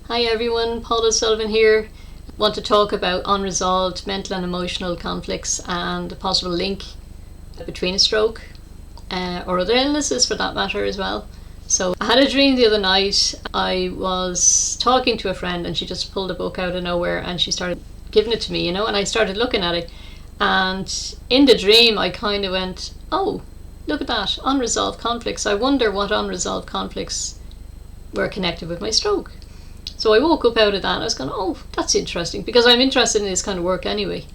Hi everyone, Paula Sullivan here. Want to talk about unresolved mental and emotional conflicts and the possible link between a stroke or other illnesses for that matter as well. So I had a dream the other night. I was talking to a friend and she just pulled a book out of nowhere and she started giving it to me, and I started looking at it, and in the dream I kind of went, oh, look at that, unresolved conflicts. I wonder what unresolved conflicts were connected with my stroke. So I woke up out of that and I was going, oh, that's interesting, because I'm interested in this kind of work anyway.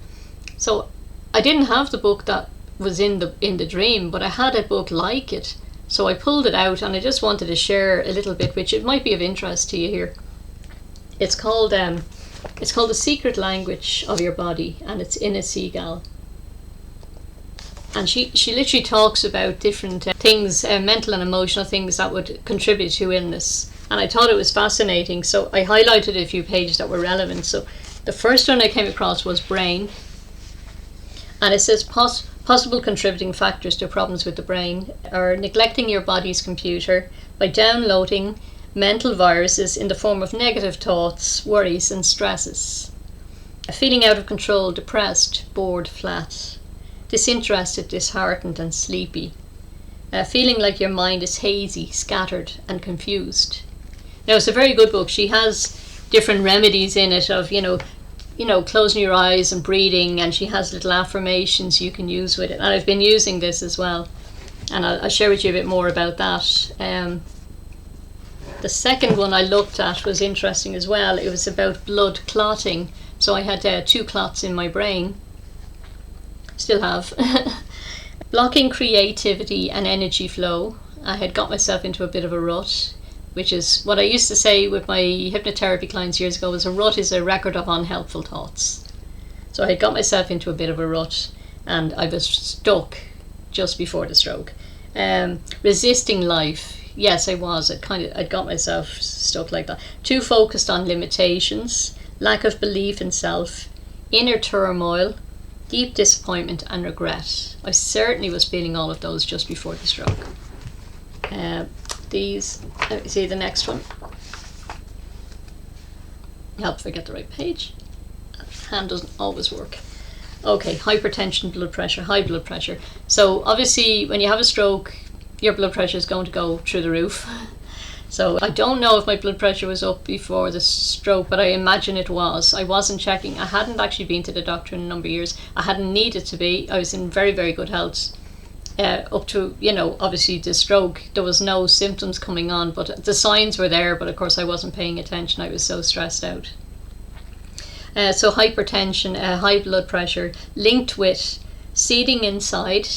So I didn't have the book that was in the dream, but I had a book like it. So I pulled it out and I just wanted to share a little bit, which it might be of interest to you here. It's called The Secret Language of Your Body, and it's in a seagull. And she literally talks about different things, mental and emotional things that would contribute to illness. And I thought it was fascinating, so I highlighted a few pages that were relevant. So the first one I came across was brain. And it says possible contributing factors to problems with the brain are neglecting your body's computer by downloading mental viruses in the form of negative thoughts, worries and stresses. Feeling out of control, depressed, bored, flat, disinterested, disheartened and sleepy. Feeling like your mind is hazy, scattered and confused. Now, it's a very good book. She has different remedies in it of, closing your eyes and breathing, and she has little affirmations you can use with it. And I've been using this as well, and I'll share with you a bit more about that. The second one I looked at was interesting as well. It was about blood clotting. So I had 2 clots in my brain. Still have. Blocking creativity and energy flow. I had got myself into a bit of a rut, which is what I used to say with my hypnotherapy clients years ago, was a rut is a record of unhelpful thoughts. So I had got myself into a bit of a rut and I was stuck just before the stroke. Resisting life. Yes, I was. I'd got myself stuck like that. Too focused on limitations, lack of belief in self, inner turmoil, deep disappointment and regret. I certainly was feeling all of those just before the stroke. Let me see the next one. Help if I get the right page. Hand doesn't always work. Okay, hypertension, blood pressure, high blood pressure. So obviously when you have a stroke, your blood pressure is going to go through the roof. So I don't know if my blood pressure was up before the stroke, but I imagine it was. I wasn't checking. I hadn't actually been to the doctor in a number of years. I hadn't needed to be. I was in very, very good health. Up to, obviously the stroke, there was no symptoms coming on, but the signs were there, but of course I wasn't paying attention. I was so stressed out. So hypertension, high blood pressure, linked with seething inside,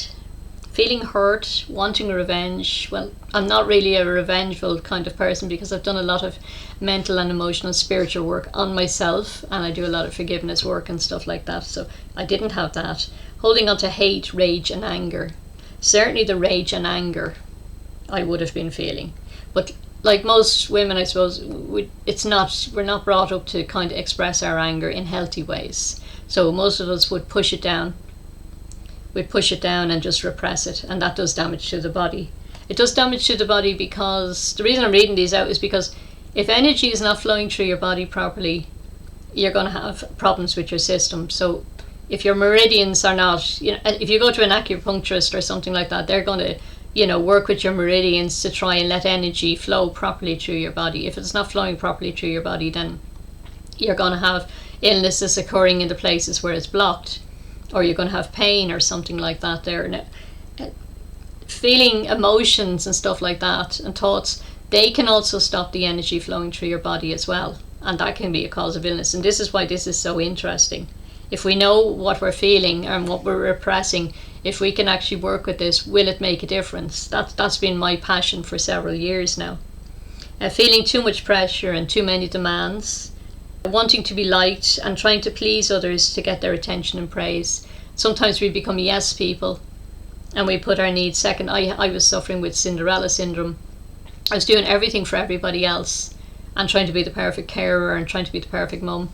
feeling hurt, wanting revenge. Well, I'm not really a revengeful kind of person because I've done a lot of mental and emotional spiritual work on myself, and I do a lot of forgiveness work and stuff like that, so I didn't have that. Holding on to hate, rage and anger. Certainly the rage and anger I would have been feeling, but like most women, I suppose, we're not brought up to kind of express our anger in healthy ways. So most of us would push it down. We'd push it down and just repress it, and that does damage to the body. It does damage to the body because, the reason I'm reading these out is because if energy is not flowing through your body properly, you're going to have problems with your system. So if your meridians are not, if you go to an acupuncturist or something like that, they're going to, work with your meridians to try and let energy flow properly through your body. If it's not flowing properly through your body, then you're going to have illnesses occurring in the places where it's blocked, or you're going to have pain or something like that there. Now, feeling emotions and stuff like that and thoughts, they can also stop the energy flowing through your body as well, and that can be a cause of illness. And this is why this is so interesting. If we know what we're feeling and what we're repressing, if we can actually work with this, will it make a difference? That's been my passion for several years now. Feeling too much pressure and too many demands, wanting to be liked and trying to please others to get their attention and praise. Sometimes we become yes people and we put our needs second. I was suffering with Cinderella syndrome. I was doing everything for everybody else and trying to be the perfect carer and trying to be the perfect mum,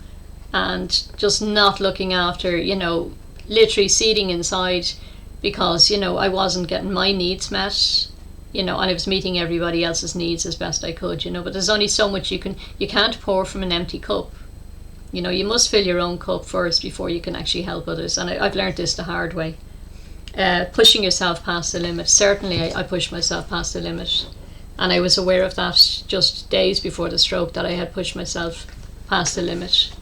and just not looking after, literally seething inside because, I wasn't getting my needs met. you know, and I was meeting everybody else's needs as best I could, you know, but there's only so much you can't pour from an empty cup. You know, you must fill your own cup first before you can actually help others. And I've learned this the hard way. Pushing yourself past the limit. Certainly I pushed myself past the limit. And I was aware of that just days before the stroke, that I had pushed myself past the limit.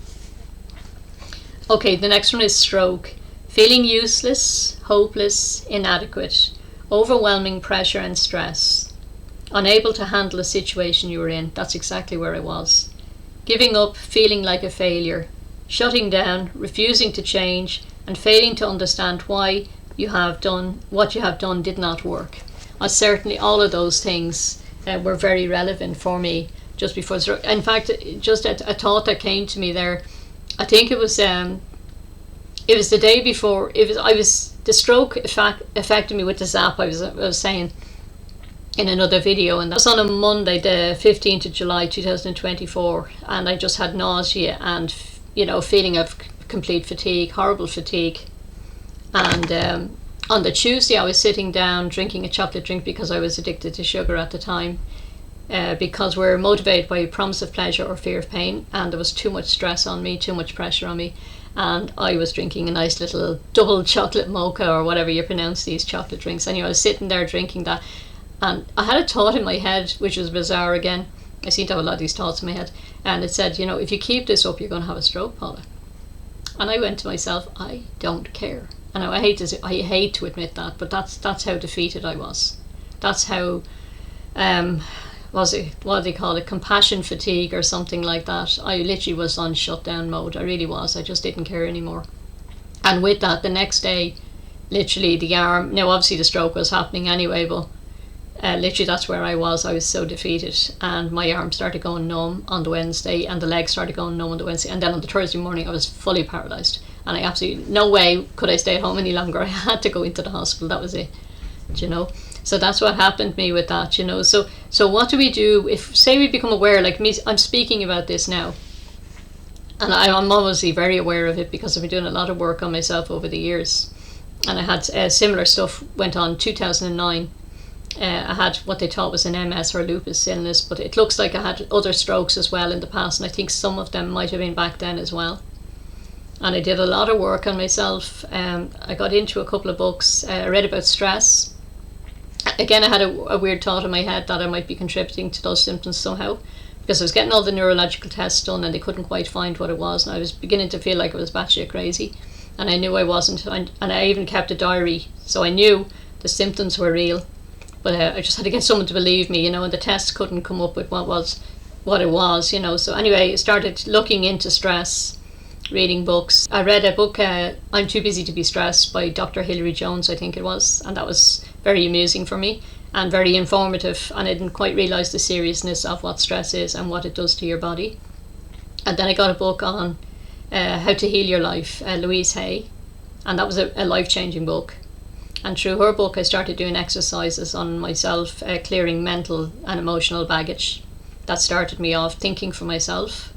Okay, the next one is stroke. Feeling useless, hopeless, inadequate, overwhelming pressure and stress, unable to handle the situation you were in. That's exactly where I was. Giving up, feeling like a failure, shutting down, refusing to change, and failing to understand why what you have done did not work. Certainly all of those things were very relevant for me just before the stroke. In fact, just a thought that came to me there, I think it was the day before. The stroke affected me with the zap I was saying in another video, and that was on a Monday, the 15th of July 2024, and I just had nausea and, you know, feeling of complete fatigue, horrible fatigue. And on the Tuesday I was sitting down drinking a chocolate drink because I was addicted to sugar at the time, because we're motivated by promise of pleasure or fear of pain, and there was too much stress on me, too much pressure on me, and I was drinking a nice little double chocolate mocha, or whatever you pronounce these chocolate drinks. Anyway, I was sitting there drinking that, and I had a thought in my head, which was bizarre again. I seem to have a lot of these thoughts in my head, and it said, you know, if you keep this up, you're going to have a stroke, Paula. And I went to myself, I don't care. And I hate to admit that, but that's how defeated I was. That's how what do they call it, compassion fatigue or something like that. I literally was on shutdown mode. I really was. I just didn't care anymore. And with that, the next day, literally the arm, now obviously the stroke was happening anyway, but literally that's where I was. I was so defeated, and my arm started going numb on the Wednesday, and the leg started going numb on the Wednesday, and then on the Thursday morning I was fully paralysed, and I absolutely, no way could I stay at home any longer. I had to go into the hospital. That was it, you know. So that's what happened to me with that, you know. So what do we do if, say, we become aware, like me, I'm speaking about this now, and I'm obviously very aware of it because I've been doing a lot of work on myself over the years, and I had similar stuff went on 2009. I had what they thought was an MS or lupus illness, but it looks like I had other strokes as well in the past, and I think some of them might have been back then as well. And I did a lot of work on myself. I got into a couple of books. I read about stress. Again, I had a weird thought in my head that I might be contributing to those symptoms somehow, because I was getting all the neurological tests done and they couldn't quite find what it was, and I was beginning to feel like I was batshit crazy, and I knew I wasn't, and I even kept a diary, so I knew the symptoms were real, but I just had to get someone to believe me, you know, and the tests couldn't come up with what it was, you know. So anyway, I started looking into stress, reading books. I read a book, I'm Too Busy to Be Stressed, by Dr. Hilary Jones, I think it was, and that was very amusing for me and very informative, and I didn't quite realise the seriousness of what stress is and what it does to your body. And then I got a book on how to heal your life, Louise Hay, and that was a life-changing book. And through her book I started doing exercises on myself, clearing mental and emotional baggage. That started me off thinking for myself.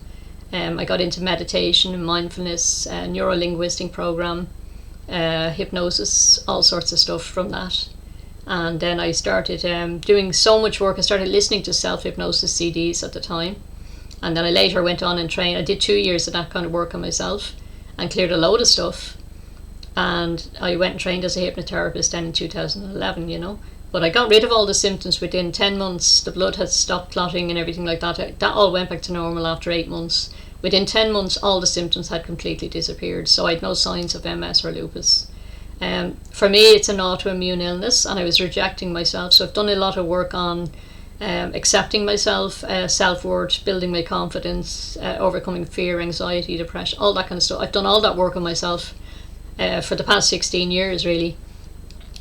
I got into meditation and mindfulness, neuro-linguistic program, hypnosis, all sorts of stuff from that. And then I started doing so much work. I started listening to self-hypnosis CDs at the time, and then I later went on and trained. I did 2 years of that kind of work on myself and cleared a load of stuff, and I went and trained as a hypnotherapist then in 2011, you know. But I got rid of all the symptoms within 10 months. The blood had stopped clotting and everything like that. That all went back to normal after 8 months. Within 10 months all the symptoms had completely disappeared, so I had no signs of MS or lupus. For me it's an autoimmune illness, and I was rejecting myself, so I've done a lot of work on accepting myself, self-worth, building my confidence, overcoming fear, anxiety, depression, all that kind of stuff. I've done all that work on myself for the past 16 years really.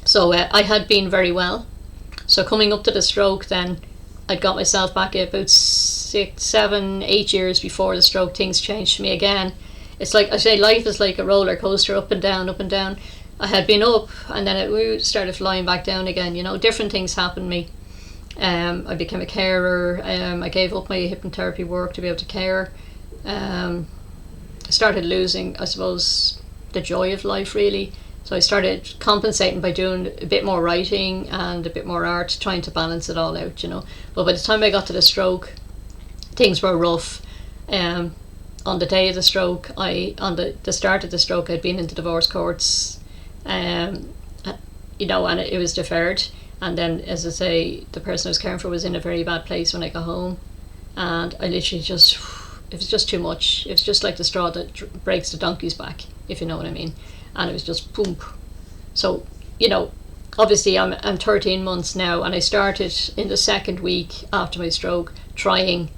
So I had been very well. So coming up to the stroke then, I'd got myself back about 6, 7, 8 years before the stroke. Things changed for me again. It's like I say, life is like a roller coaster, up and down, up and down. I had been up, and then we started flying back down again, you know. Different things happened to me. I became a carer. I gave up my hypnotherapy work to be able to care. I started losing, I suppose, the joy of life really. So I started compensating by doing a bit more writing and a bit more art, trying to balance it all out, you know. But by the time I got to the stroke, things were rough. On the day of the stroke, on the start of the stroke, I'd been into divorce courts, you know, and it was deferred. And then, as I say, the person I was caring for was in a very bad place when I got home, and I literally just, it was just too much. It was just like the straw that breaks the donkey's back, if you know what I mean. And it was just boom. So, you know, obviously I'm 13 months now, and I started in the second week after my stroke trying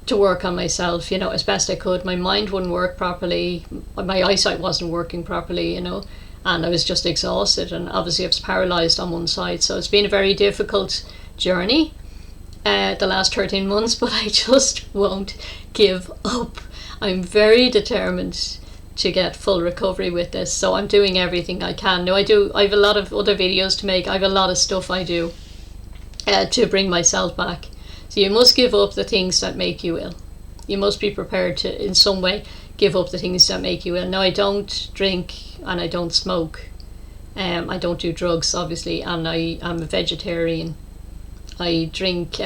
to work on myself, you know, as best I could. My mind wouldn't work properly, my eyesight wasn't working properly, you know, and I was just exhausted, and obviously I was paralysed on one side. So it's been a very difficult journey, the last 13 months, but I just won't give up. I'm very determined to get full recovery with this, so I'm doing everything I can. Now I have a lot of other videos to make, I have a lot of stuff I do to bring myself back. So you must give up the things that make you ill. You must be prepared to, in some way, give up the things that make you ill. Now, I don't drink and I don't smoke. I don't do drugs, obviously, and I'm a vegetarian. I drink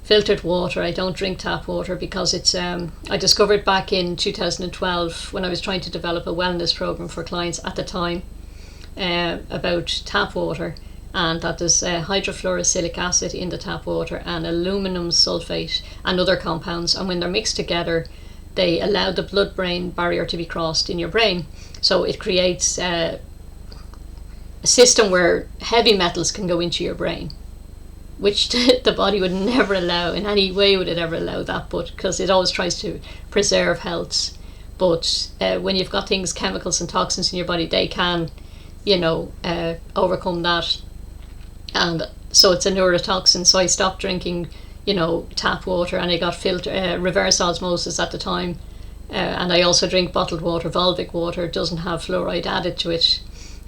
filtered water. I don't drink tap water because it's, I discovered back in 2012 when I was trying to develop a wellness program for clients at the time about tap water, and that there's hydrofluorosilicic acid in the tap water and aluminum sulfate and other compounds, and when they're mixed together they allow the blood-brain barrier to be crossed in your brain. So it creates a system where heavy metals can go into your brain, which the body would never allow. In any way would it ever allow that, but because it always tries to preserve health. But when you've got things, chemicals and toxins in your body, they can, you know, overcome that. And so it's a neurotoxin. So I stopped drinking, you know, tap water, and I got reverse osmosis at the time. And I also drink bottled water, Volvic water. It doesn't have fluoride added to it.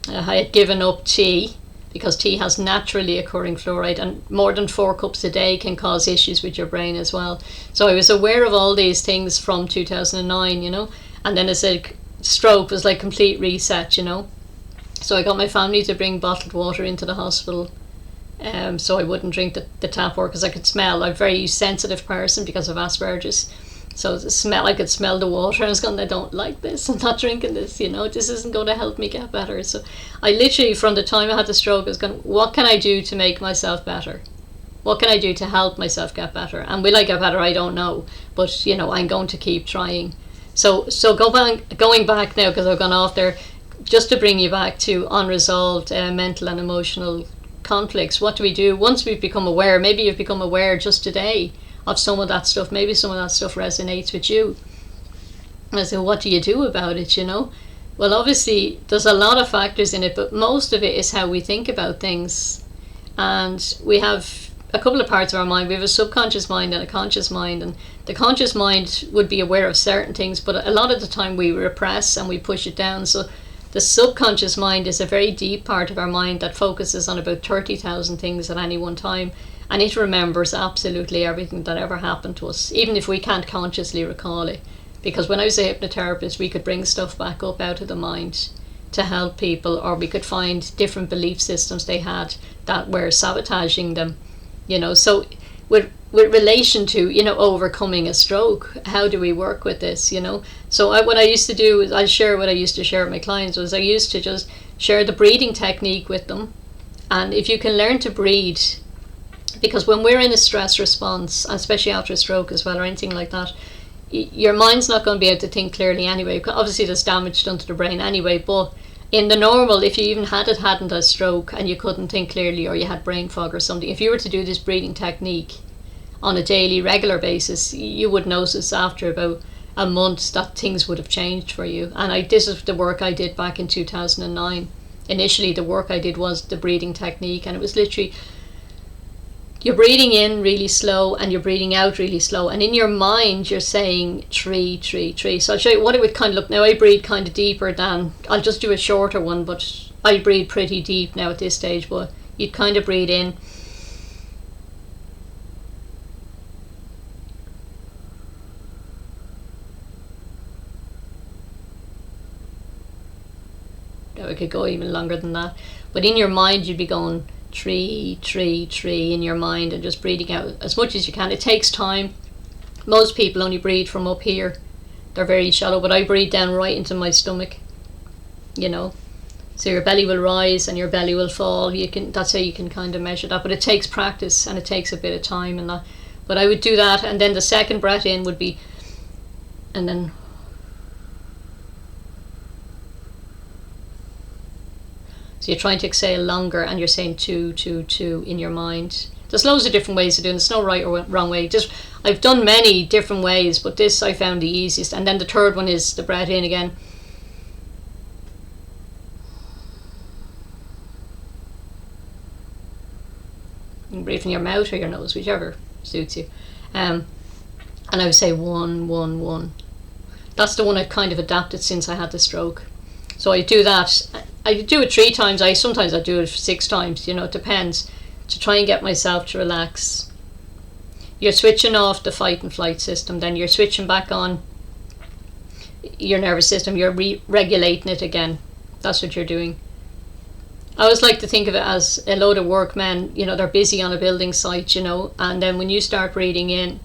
I had given up tea because tea has naturally occurring fluoride, and more than 4 cups a day can cause issues with your brain as well. So I was aware of all these things from 2009, you know, and then I said stroke was like complete reset, you know. So I got my family to bring bottled water into the hospital, so I wouldn't drink the tap water because I could smell. I'm a very sensitive person because of Asperger's. So the smell, I could smell the water, and I was going, I don't like this, I'm not drinking this, you know, this isn't going to help me get better. So I literally, from the time I had the stroke, I was going, what can I do to make myself better? What can I do to help myself get better? And will I get better? I don't know, but you know, I'm going to keep trying. So going back now, because I've gone off there, just to bring you back to unresolved mental and emotional conflicts. What do we do once we've become aware? Maybe you've become aware just today of some of that stuff. Maybe some of that stuff resonates with you. And I said, what do you do about it, you know? Well, obviously there's a lot of factors in it, but most of it is how we think about things. And we have a couple of parts of our mind. We have a subconscious mind and a conscious mind, and the conscious mind would be aware of certain things, but a lot of the time we repress and we push it down. So the subconscious mind is a very deep part of our mind that focuses on about 30,000 things at any one time, and it remembers absolutely everything that ever happened to us, even if we can't consciously recall it. Because when I was a hypnotherapist, we could bring stuff back up out of the mind to help people, or we could find different belief systems they had that were sabotaging them, you know. So with relation to, you know, overcoming a stroke, how do we work with this, you know? So what I used to do is, I share what I used to share with my clients, was I used to just share the breathing technique with them. And if you can learn to breathe, because when we're in a stress response, especially after a stroke as well, or anything like that, your mind's not going to be able to think clearly anyway. Obviously there's damage done to the brain anyway, but in the normal, if you even hadn't a stroke and you couldn't think clearly, or you had brain fog or something, if you were to do this breathing technique on a daily, regular basis, you would notice after about a month that things would have changed for you. And this is the work I did back in 2009. Initially, the work I did was the breathing technique, and it was literally, you're breathing in really slow and you're breathing out really slow, and in your mind you're saying tree, tree, tree. So I'll show you what it would kind of look. Now I breathe kind of deeper than, I'll just do a shorter one, but I breathe pretty deep now at this stage. But you'd kind of breathe in, it could go even longer than that. But in your mind, you'd be going 3, 3, 3 in your mind and just breathing out as much as you can. It takes time. Most people only breathe from up here. They're very shallow, but I breathe down right into my stomach, you know. So your belly will rise and your belly will fall. That's how you can kind of measure that. But it takes practice and it takes a bit of time and that. But I would do that, and then the second breath in would be, and then so you're trying to exhale longer, and you're saying 2, 2, 2 in your mind. There's loads of different ways of doing it. There's no right or wrong way. Just I've done many different ways, but this I found the easiest. And then the third one is the breath in again. You can breathe from your mouth or your nose, whichever suits you. And I would say 1, 1, 1. That's the one I've kind of adapted since I had the stroke. So I do that. I do it 3 times. Sometimes I do it 6 times. You know, it depends. To try and get myself to relax. You're switching off the fight and flight system. Then you're switching back on your nervous system. You're regulating it again. That's what you're doing. I always like to think of it as a load of workmen, you know, they're busy on a building site, you know, and then when you start breathing in,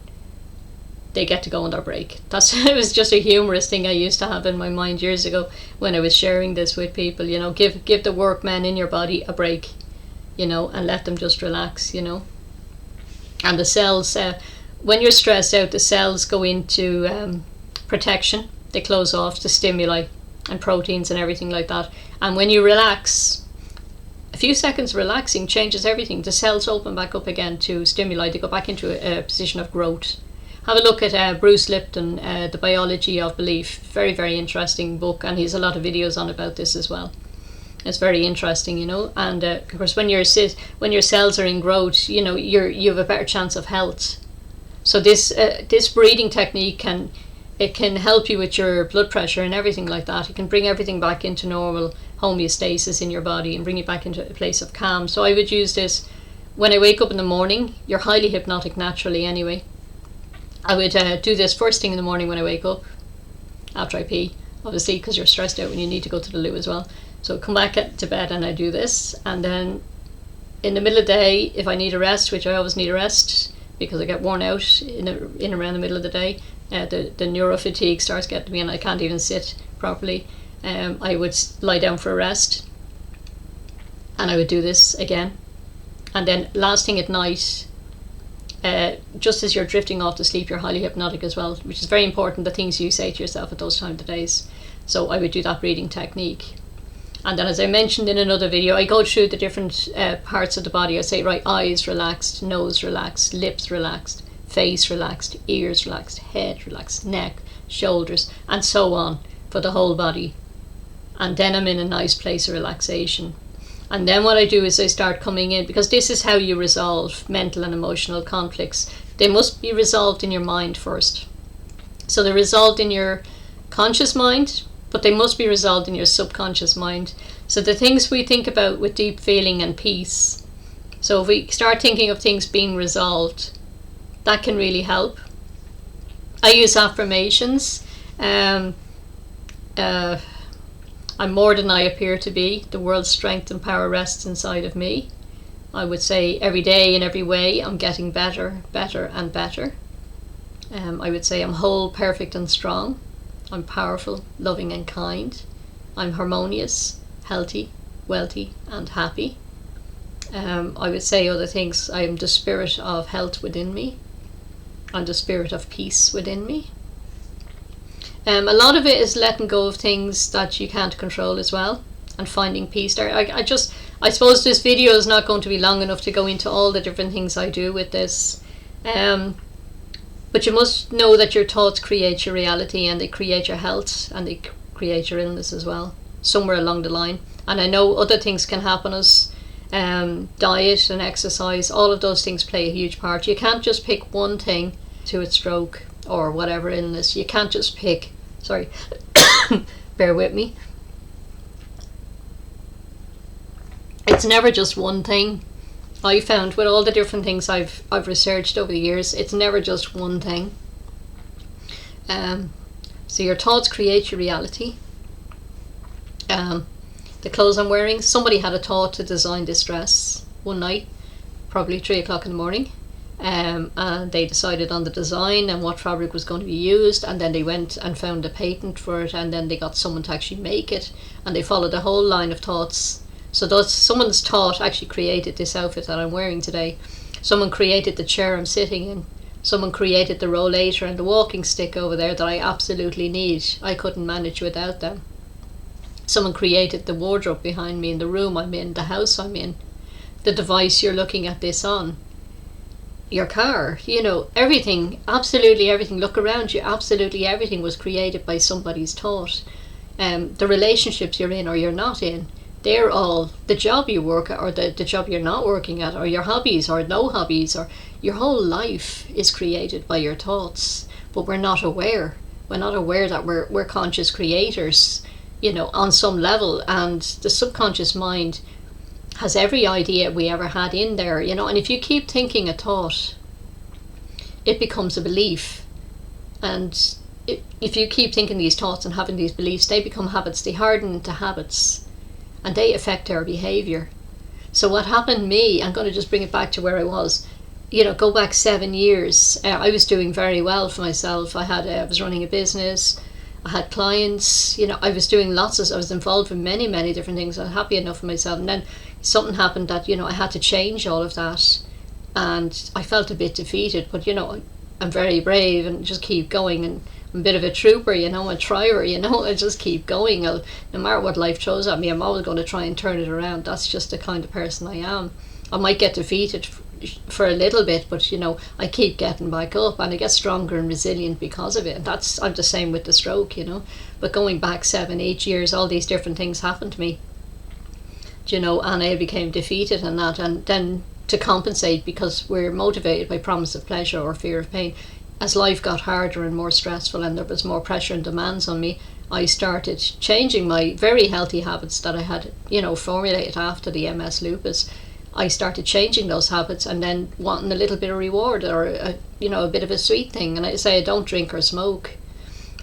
they get to go on their break. It was just a humorous thing I used to have in my mind years ago when I was sharing this with people, you know, give the workmen in your body a break, you know, and let them just relax, you know. And the cells, when you're stressed out, the cells go into protection. They close off to stimuli and proteins and everything like that. And when you relax, a few seconds relaxing changes everything. The cells open back up again to stimuli. They go back into a position of growth. Have a look at Bruce Lipton, The Biology of Belief. Very, very interesting book, and he has a lot of videos on about this as well. It's very interesting, you know. And of course, when your cells are in growth, you know, you have a better chance of health. So this breathing technique can help you with your blood pressure and everything like that. It can bring everything back into normal homeostasis in your body and bring you back into a place of calm. So I would use this when I wake up in the morning. You're highly hypnotic naturally anyway. I would do this first thing in the morning when I wake up, after I pee, obviously, because you're stressed out when you need to go to the loo as well. So come back to bed and I do this, and then in the middle of the day, if I need a rest, which I always need a rest because I get worn out in around the middle of the day, the neurofatigue starts getting me and I can't even sit properly. I would lie down for a rest, and I would do this again. And then last thing at night, just as you're drifting off to sleep, you're highly hypnotic as well, which is very important, the things you say to yourself at those times of days. So I would do that breathing technique. And then, as I mentioned in another video, I go through the different parts of the body. I say, right, eyes relaxed, nose relaxed, lips relaxed, face relaxed, ears relaxed, head relaxed, neck, shoulders, and so on for the whole body. And then I'm in a nice place of relaxation. And then what I do is I start coming in, because this is how you resolve mental and emotional conflicts. They must be resolved in your mind first. So they're resolved in your conscious mind, but they must be resolved in your subconscious mind. So the things we think about with deep feeling and peace, so if we start thinking of things being resolved, that can really help. I use affirmations. I'm more than I appear to be. The world's strength and power rests inside of me. I would say every day in every way I'm getting better, better and better. I would say I'm whole, perfect and strong. I'm powerful, loving and kind. I'm harmonious, healthy, wealthy and happy. I would say other things. I am the spirit of health within me. I'm the spirit of peace within me. A lot of it is letting go of things that you can't control as well, and finding peace there. I suppose this video is not going to be long enough to go into all the different things I do with this. But you must know that your thoughts create your reality, and they create your health, and they create your illness as well, somewhere along the line. And I know other things can happen us. Diet and exercise, all of those things play a huge part. You can't just pick one thing to a stroke or whatever illness. You can't just pick, sorry, bear with me. It's never just one thing. I found with all the different things I've researched over the years, it's never just one thing. So your thoughts create your reality. The the clothes I'm wearing. Somebody had a thought to design this dress one night, probably 3 o'clock in the morning. And they decided on the design and what fabric was going to be used, and then they went and found a patent for it, and then they got someone to actually make it, and they followed a whole line of thoughts. So someone's thought actually created this outfit that I'm wearing today. Someone created the chair I'm sitting in. Someone created the rollator and the walking stick over there that I absolutely need. I couldn't manage without them. Someone created the wardrobe behind me in the room I'm in, the house I'm in, the device you're looking at this on, your car, everything, absolutely everything. Look around you, absolutely everything was created by somebody's thought. The relationships you're in or you're not in, they're all the job you work at or the job you're not working at, or your hobbies or no hobbies, or your whole life is created by your thoughts. But we're not aware. We're not aware that we're conscious creators, on some level, and the subconscious mind has every idea we ever had in there, and if you keep thinking a thought, it becomes a belief. And if you keep thinking these thoughts and having these beliefs, they become habits, they harden into habits, and they affect our behavior. So what happened to me, I'm going to just bring it back to where I was, go back 7 years. I was doing very well for myself. I was running a business, I had clients, I was doing I was involved in many, many different things. I was happy enough with myself. And then something happened that, I had to change all of that. And I felt a bit defeated, but, I'm very brave and just keep going. And I'm a bit of a trooper, a trier, I just keep going. No matter what life throws at me, I'm always going to try and turn it around. That's just the kind of person I am. I might get defeated for a little bit, but I keep getting back up, and I get stronger and resilient because of it. And I'm the same with the stroke, but going back 7-8 years, all these different things happened to me, and I became defeated in that. And then to compensate, because we're motivated by promise of pleasure or fear of pain, as life got harder and more stressful and there was more pressure and demands on me, I started changing my very healthy habits that I had formulated after the MS lupus. I started changing those habits and then wanting a little bit of reward, or a bit of a sweet thing. And I say I don't drink or smoke.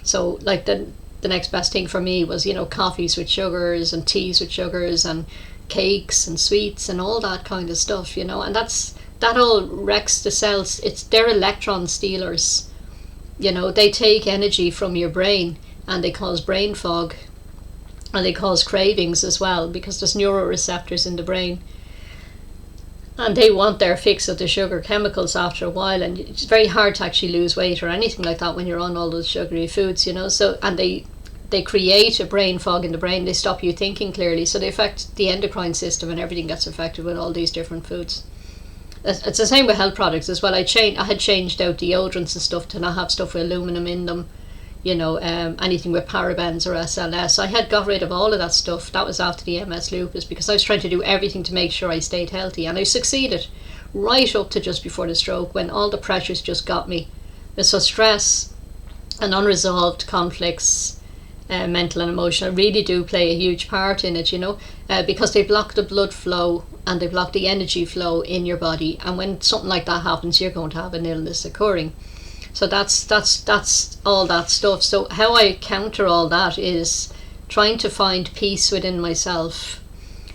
So like the next best thing for me was, coffees with sugars and teas with sugars and cakes and sweets and all that kind of stuff, and that all wrecks the cells. They're electron stealers. They take energy from your brain and they cause brain fog, and they cause cravings as well, because there's neuroreceptors in the brain. And they want their fix of the sugar chemicals after a while, and it's very hard to actually lose weight or anything like that when you're on all those sugary foods, So, and they create a brain fog in the brain. They stop you thinking clearly, so they affect the endocrine system, and everything gets affected with all these different foods. It's the same with health products as well. I had changed out deodorants and stuff to not have stuff with aluminum in them, anything with parabens or SLS. I had got rid of all of that stuff. That was after the MS lupus, because I was trying to do everything to make sure I stayed healthy, and I succeeded right up to just before the stroke, when all the pressures just got me. So stress and unresolved conflicts, mental and emotional, really do play a huge part in it, because they block the blood flow and they block the energy flow in your body. And when something like that happens, you're going to have an illness occurring. So that's all that stuff. So how I counter all that is trying to find peace within myself.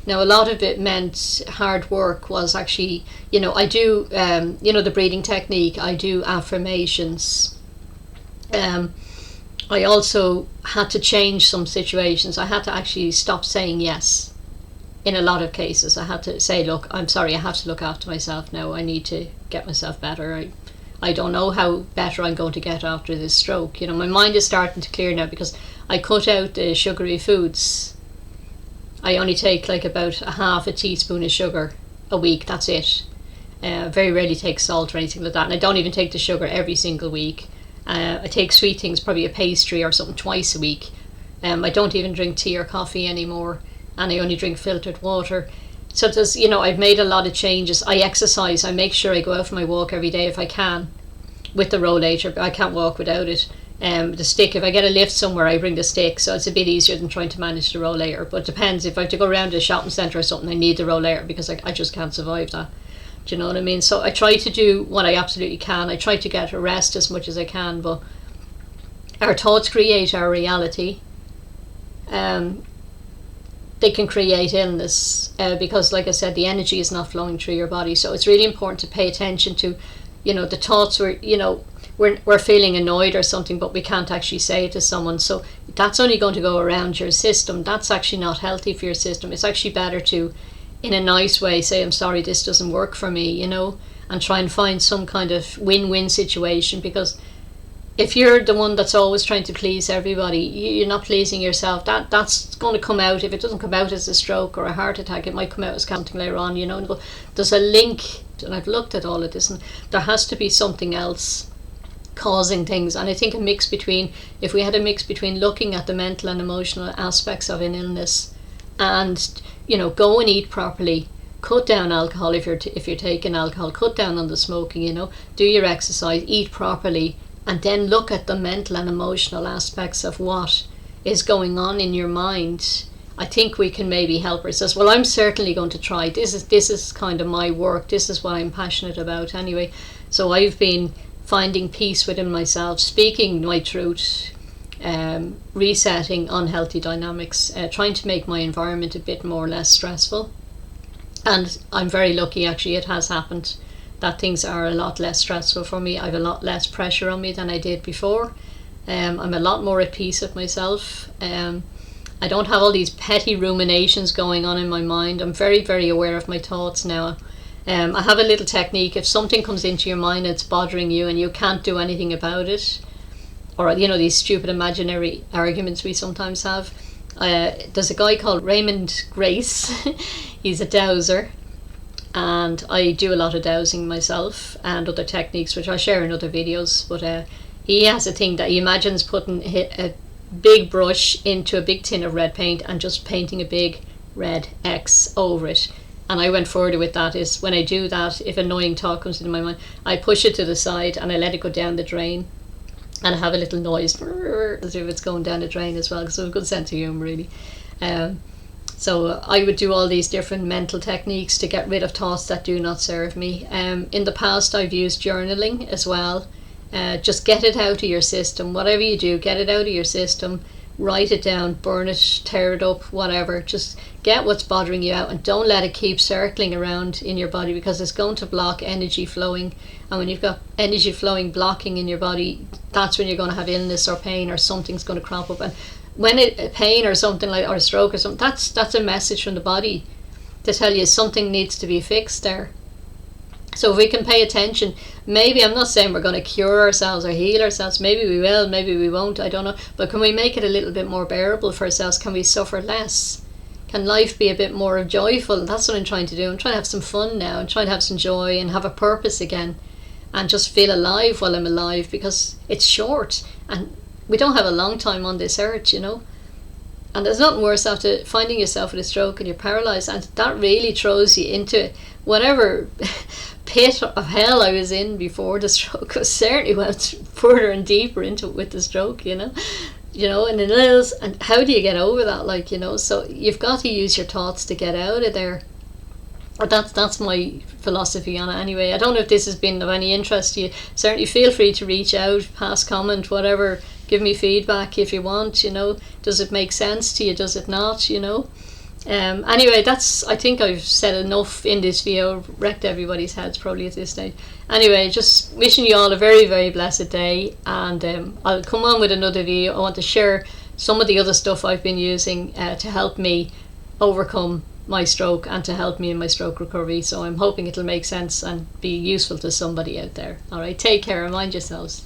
Now, a lot of it meant hard work. Was actually, I do, the breathing technique. I do affirmations. I also had to change some situations. I had to actually stop saying yes. In a lot of cases, I had to say, look, I'm sorry, I have to look after myself now. I need to get myself better. I don't know how better I'm going to get after this stroke. My mind is starting to clear now, because I cut out the sugary foods. I only take like about a half a teaspoon of sugar a week. That's it. Very rarely take salt or anything like that. And I don't even take the sugar every single week. I take sweet things, probably a pastry or something, twice a week. I don't even drink tea or coffee anymore, and I only drink filtered water. So there's, I've made a lot of changes. I exercise. I make sure I go out for my walk every day if I can, with the rollator, but I can't walk without it. The stick, if I get a lift somewhere, I bring the stick, so it's a bit easier than trying to manage the rollator. But it depends. If I have to go around a shopping centre or something, I need the rollator, because I just can't survive that. Do you know what I mean? So I try to do what I absolutely can. I try to get a rest as much as I can, but our thoughts create our reality. they can create illness, because, like I said, the energy is not flowing through your body. So it's really important to pay attention to, the thoughts where, we're feeling annoyed or something, but we can't actually say it to someone. So that's only going to go around your system. That's actually not healthy for your system. It's actually better to, in a nice way, say, I'm sorry, this doesn't work for me, and try and find some kind of win-win situation. Because if you're the one that's always trying to please everybody, you're not pleasing yourself. That's going to come out. If it doesn't come out as a stroke or a heart attack, it might come out as something later on, But there's a link, and I've looked at all of this, and there has to be something else causing things. And I think if we had a mix between looking at the mental and emotional aspects of an illness, and go and eat properly, cut down alcohol if you're taking alcohol, cut down on the smoking, do your exercise, eat properly, and then look at the mental and emotional aspects of what is going on in your mind, I think we can maybe help ourselves. Well, I'm certainly going to try. This is kind of my work. This is what I'm passionate about anyway. So I've been finding peace within myself, speaking my truth, resetting unhealthy dynamics, trying to make my environment a bit more less stressful. And I'm very lucky, actually, it has happened, that things are a lot less stressful for me. I have a lot less pressure on me than I did before. I'm a lot more at peace with myself. I don't have all these petty ruminations going on in my mind. I'm very, very aware of my thoughts now. I have a little technique. If something comes into your mind that's bothering you and you can't do anything about it, or these stupid imaginary arguments we sometimes have, there's a guy called Raymond Grace. He's a dowser, and I do a lot of dowsing myself and other techniques which I share in other videos. But he has a thing that he imagines putting a big brush into a big tin of red paint and just painting a big red X over it. And I went further with that. Is when I do that, if annoying thought comes into my mind, I push it to the side and I let it go down the drain, and I have a little noise as if it's going down the drain as well, because I have a good sense of humour, really. So I would do all these different mental techniques to get rid of thoughts that do not serve me. In the past, I've used journaling as well. Just get it out of your system. Whatever you do, get it out of your system. Write it down, burn it, tear it up, whatever. Just get what's bothering you out, and don't let it keep circling around in your body, because it's going to block energy flowing. And when you've got energy flowing blocking in your body, that's when you're going to have illness or pain, or something's going to crop up. And when a pain or something like, or a stroke or something, that's a message from the body to tell you something needs to be fixed there. So if we can pay attention, maybe, I'm not saying we're going to cure ourselves or heal ourselves, maybe we will, maybe we won't, I don't know, but can we make it a little bit more bearable for ourselves? Can we suffer less? Can life be a bit more joyful? That's what I'm trying to do. I'm trying to have some fun now, and trying to have some joy and have a purpose again, and just feel alive while I'm alive, because it's short and we don't have a long time on this earth, And there's nothing worse after finding yourself with a stroke and you're paralysed, and that really throws you into whatever pit of hell I was in before the stroke. I certainly went further and deeper into it with the stroke, and it is, and how do you get over that, so you've got to use your thoughts to get out of there. Or that's my philosophy on it anyway. I don't know if this has been of any interest to you. Certainly feel free to reach out, pass comment, whatever, give me feedback if you want, does it make sense to you, does it not, Anyway, I think I've said enough in this video, wrecked everybody's heads probably at this stage. Anyway, just wishing you all a very, very blessed day, and I'll come on with another video. I want to share some of the other stuff I've been using to help me overcome my stroke and to help me in my stroke recovery. So I'm hoping it'll make sense and be useful to somebody out there. All right, take care and mind yourselves.